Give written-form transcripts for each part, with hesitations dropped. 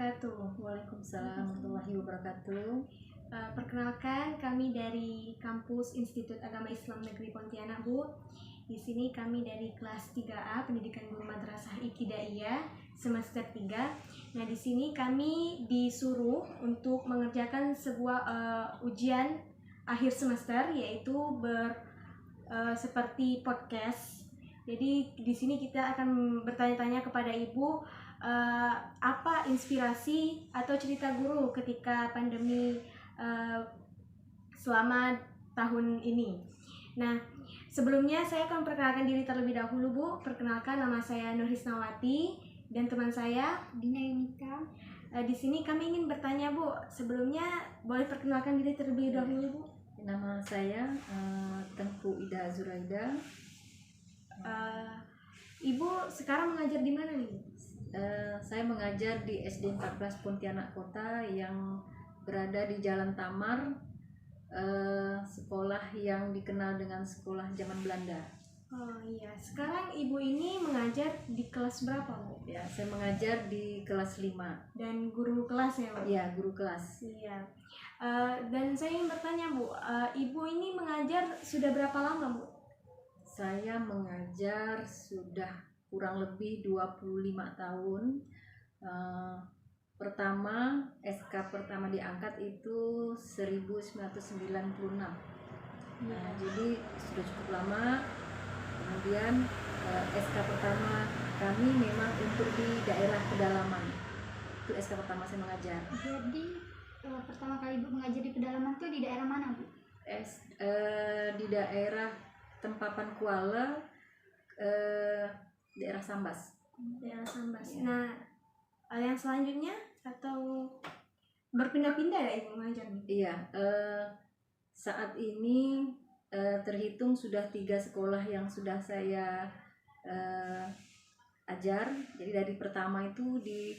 wabarakatuh. Waalaikumsalam warahmatullahi wabarakatuh. Perkenalkan, kami dari Kampus Institut Agama Islam Negeri Pontianak, Bu. Di sini kami dari kelas 3A Pendidikan Guru Madrasah Ibtidaiyah semester 3. Nah, di sini kami disuruh untuk mengerjakan sebuah ujian akhir semester, yaitu seperti podcast. Jadi di sini kita akan bertanya-tanya kepada Ibu apa inspirasi atau cerita guru ketika pandemi selama tahun ini. Nah, sebelumnya saya akan perkenalkan diri terlebih dahulu, Bu. Perkenalkan, nama saya Nur Hisnawati dan teman saya Dina Yunika. Di sini kami ingin bertanya, Bu. Sebelumnya boleh perkenalkan diri terlebih dahulu, Bu. Nama saya Tengku Ida Zuraida. Ibu sekarang mengajar di mana nih, Bu? Saya mengajar di SD 14 Pontianak Kota yang berada di Jalan Tamar, sekolah yang dikenal dengan sekolah zaman Belanda. Oh iya, sekarang Ibu ini mengajar di kelas berapa, Bu? Ya, saya mengajar di kelas 5. Dan guru kelas ya, Bu? Ya, guru kelas. Iya. Dan saya ingin bertanya, Bu, Ibu ini mengajar sudah berapa lama, Bu? Saya mengajar sudah kurang lebih 25 tahun. Pertama, SK pertama diangkat itu 1996. Nah, jadi sudah cukup lama. Kemudian SK pertama kami memang untuk di daerah pedalaman. Itu SK pertama saya mengajar. Jadi pertama kali Ibu mengajar di pedalaman tuh di daerah mana, Bu? Di daerah Tempapan Kuala, daerah Sambas. Daerah Sambas. Ya. Nah, yang selanjutnya atau berpindah-pindah ya Ibu mengajar nih? Iya, saat ini terhitung sudah 3 sekolah yang sudah saya ajar. Jadi dari pertama itu di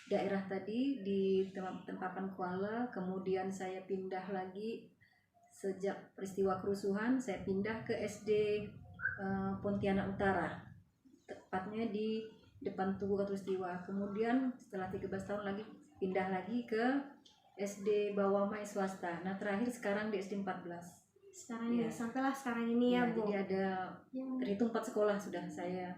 daerah tadi di Tempapan Kuala, kemudian saya pindah lagi sejak peristiwa kerusuhan, saya pindah ke SD Pontianak Utara, tepatnya di depan Tugu Katulistiwa. Kemudian setelah 13 tahun lagi pindah lagi ke SD Bawah Mai swasta. Nah, terakhir sekarang di SD 14. Sekarang ini, sampailah sekarang ini ya, Bu. Jadi ada terhitung 4 sekolah sudah saya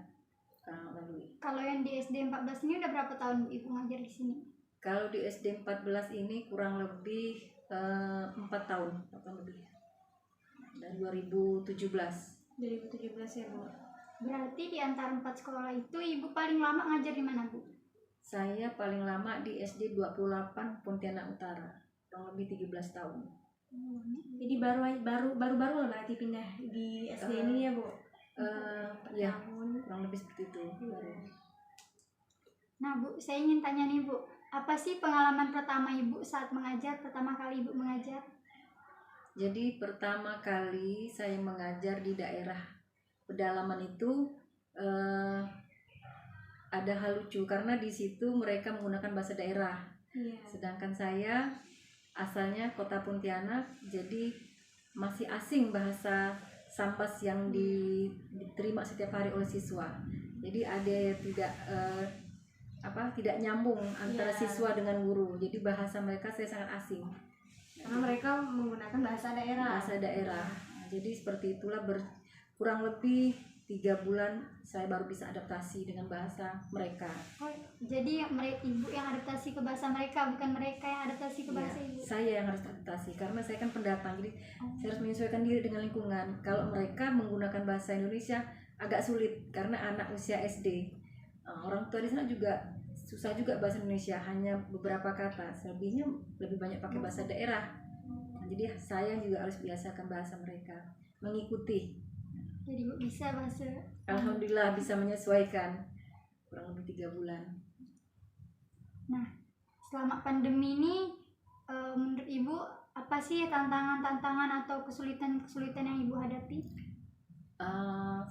lalui. Kalau yang di SD 14 ini udah berapa tahun Ibu ngajar di sini? Kalau di SD 14 ini kurang lebih 4 tahun, lebih. Dari 2017. 2017 ya, Bu. Berarti di antara 4 sekolah itu Ibu paling lama ngajar di mana, Bu? Saya paling lama di SD 28 Pontianak Utara, kurang lebih 13 tahun. Jadi baru lah berarti pindah di SD ini ya, Bu. Ya, kurang lebih seperti itu. Nah, Bu, saya ingin tanya nih, Bu, apa sih pengalaman pertama Ibu saat mengajar, pertama kali Ibu mengajar? Jadi pertama kali saya mengajar di daerah pedalaman itu ada hal lucu karena di situ mereka menggunakan bahasa daerah. Iya. Sedangkan saya asalnya kota Pontianak, jadi masih asing bahasa Sambas yang diterima setiap hari oleh siswa. Jadi ada tidak nyambung antara siswa dengan guru. Jadi bahasa mereka saya sangat asing. Karena mereka menggunakan bahasa daerah. Bahasa daerah. Nah, jadi seperti itulah kurang lebih 3 bulan saya baru bisa adaptasi dengan bahasa mereka. Oh, jadi Ibu yang adaptasi ke bahasa mereka, bukan mereka yang adaptasi ke bahasa Ibu? Saya yang harus adaptasi karena saya kan pendatang, jadi saya harus menyesuaikan diri dengan lingkungan. Kalau mereka menggunakan bahasa Indonesia agak sulit karena anak usia SD. Orang tua di sana juga susah juga bahasa Indonesia, hanya beberapa kata. Selebihnya lebih banyak pakai bahasa daerah. Nah, jadi saya juga harus biasakan bahasa mereka, mengikuti. Jadi Ibu bisa bahasa. Alhamdulillah bisa menyesuaikan kurang lebih 3 bulan. Nah, selama pandemi ini menurut Ibu apa sih tantangan-tantangan atau kesulitan-kesulitan yang Ibu hadapi?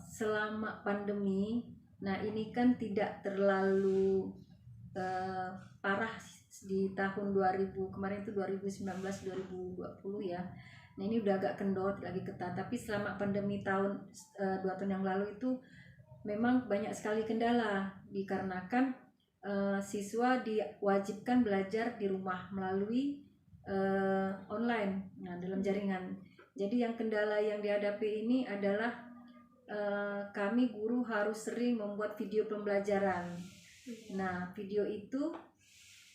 Selama pandemi, nah ini kan tidak terlalu parah di tahun 2000 kemarin itu 2019 2020 ya. Nah ini udah agak kendor lagi ketat, tapi selama pandemi 2 tahun yang lalu itu memang banyak sekali kendala dikarenakan siswa diwajibkan belajar di rumah melalui online, nah dalam jaringan. Jadi yang kendala yang dihadapi ini adalah kami guru harus sering membuat video pembelajaran. Nah video itu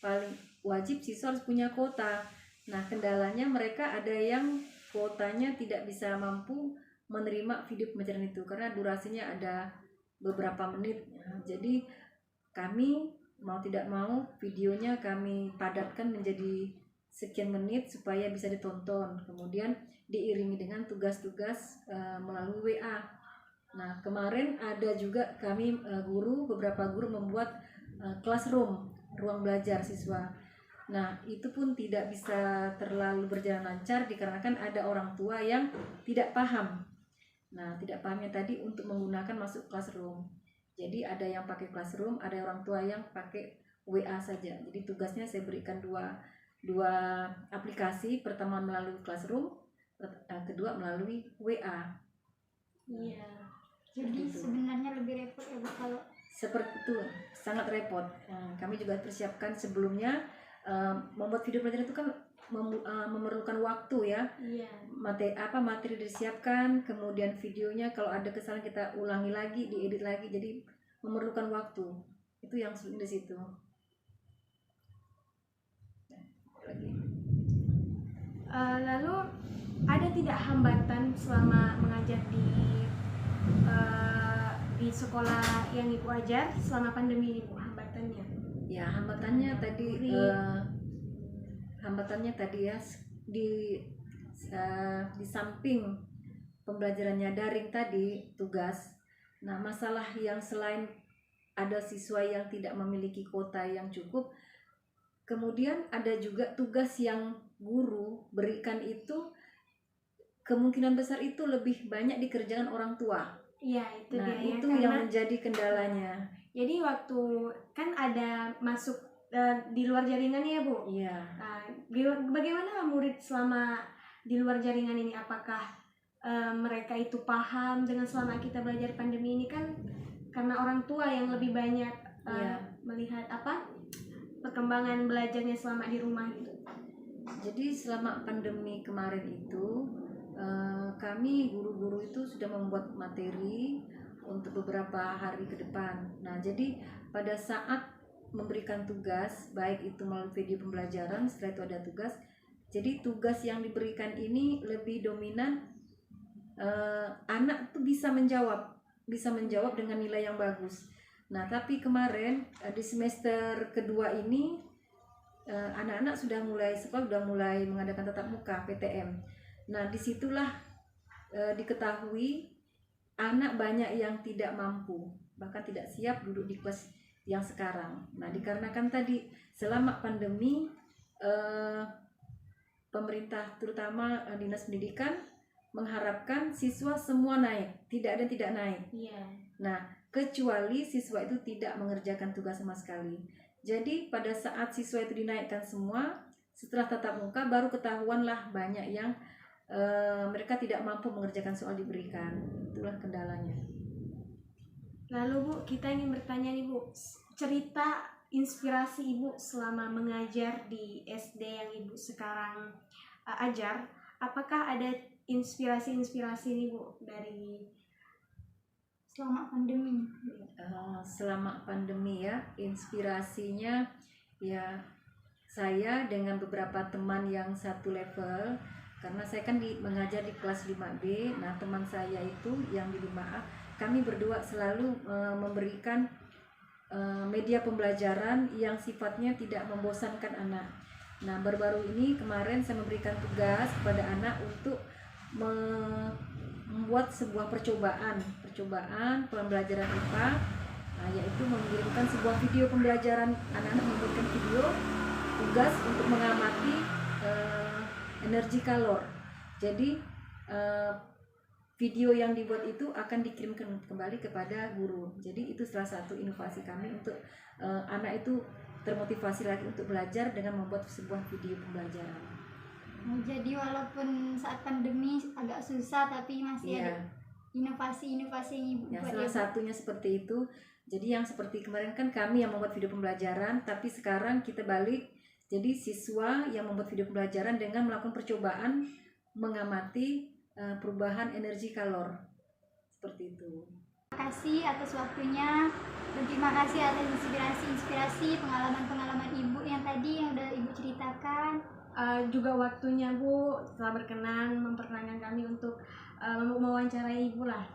paling wajib siswa harus punya kuota. Nah kendalanya mereka ada yang kuotanya tidak bisa mampu menerima video pembelajaran itu karena durasinya ada beberapa menit. Nah, jadi kami mau tidak mau videonya kami padatkan menjadi sekian menit supaya bisa ditonton, kemudian diiringi dengan tugas-tugas melalui WA. Nah kemarin ada juga kami beberapa guru membuat classroom, ruang belajar siswa. Nah itu pun tidak bisa terlalu berjalan lancar dikarenakan ada orang tua yang tidak paham. Nah tidak pahamnya tadi untuk menggunakan masuk classroom. Jadi ada yang pakai classroom, ada orang tua yang pakai WA saja. Jadi tugasnya saya berikan dua aplikasi, pertama melalui classroom, kedua melalui WA. Iya. Jadi sebenarnya lebih repot ya Bu kalau seperti itu, sangat repot. Kami juga persiapkan sebelumnya membuat video pelajaran itu kan memerlukan waktu ya. Iya. Materi disiapkan, kemudian videonya kalau ada kesalahan kita ulangi lagi, diedit lagi, jadi memerlukan waktu. Itu yang sulit di situ. Lalu ada tidak hambatan selama mengajar di sekolah yang Ibu ajar selama pandemi ini, Bu, hambatannya? Ya, hambatannya tadi ya di samping pembelajarannya daring tadi tugas. Nah, masalah yang selain ada siswa yang tidak memiliki kuota yang cukup, kemudian ada juga tugas yang guru berikan itu kemungkinan besar itu lebih banyak dikerjakan orang tua. Iya, itu nah, dia itu ya, yang menjadi kendalanya. Jadi waktu kan ada masuk di luar jaringan ya Bu? Iya. Bagaimana murid selama di luar jaringan ini? Apakah mereka itu paham dengan selama kita belajar pandemi ini kan karena orang tua yang lebih banyak melihat perkembangan belajarnya selama di rumah gitu. Jadi selama pandemi kemarin itu kami guru-guru itu sudah membuat materi untuk beberapa hari ke depan. Nah, jadi pada saat memberikan tugas, baik itu melalui video pembelajaran, setelah itu ada tugas. Jadi tugas yang diberikan ini lebih dominan anak tuh bisa menjawab dengan nilai yang bagus. Nah, tapi kemarin di semester kedua ini anak-anak sudah mulai mengadakan tatap muka PTM. Nah, disitulah diketahui anak banyak yang tidak mampu, bahkan tidak siap duduk di kelas yang sekarang. Nah, dikarenakan tadi selama pandemi pemerintah terutama Dinas Pendidikan mengharapkan siswa semua naik, tidak ada yang tidak naik. Iya. Nah, kecuali siswa itu tidak mengerjakan tugas sama sekali. Jadi pada saat siswa itu dinaikkan semua, setelah tatap muka baru ketahuanlah banyak yang mereka tidak mampu mengerjakan soal diberikan. Itulah kendalanya. Lalu Bu, kita ingin bertanya nih Bu, cerita inspirasi Ibu selama mengajar di SD yang Ibu sekarang ajar, apakah ada inspirasi nih Bu dari selama pandemi? Selama pandemi ya, inspirasinya ya saya dengan beberapa teman yang satu level, karena saya kan mengajar di kelas 5B. Nah, teman saya itu yang di 5A, kami berdua selalu memberikan media pembelajaran yang sifatnya tidak membosankan anak. Nah, baru-baru ini kemarin saya memberikan tugas kepada anak untuk membuat sebuah percobaan pembelajaran IPA, yaitu mengirimkan sebuah video pembelajaran. Anak-anak membuatkan video tugas untuk mengamati energi kalor. Jadi video yang dibuat itu akan dikirimkan kembali kepada guru. Jadi itu salah satu inovasi kami untuk anak itu termotivasi lagi untuk belajar dengan membuat sebuah video pembelajaran. Jadi walaupun saat pandemi agak susah tapi masih ada inovasi-inovasi yang ibu Ya, buat salah ya, Bu? satunya seperti itu. Jadi yang seperti kemarin kan kami yang membuat video pembelajaran, tapi sekarang kita balik. Jadi siswa yang membuat video pembelajaran dengan melakukan percobaan mengamati perubahan energi kalor. Seperti itu. Terima kasih atas waktunya dan terima kasih atas inspirasi pengalaman-pengalaman ibu yang tadi yang udah ibu ceritakan. Juga waktunya Bu telah berkenan memperkenankan kami untuk mewawancarai Ibu lah.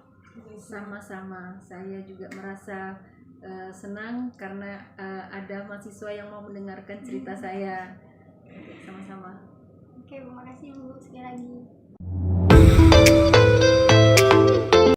Sama-sama, saya juga merasa senang karena ada mahasiswa yang mau mendengarkan cerita saya. Sama-sama. Oke, terima kasih Bu sekali lagi.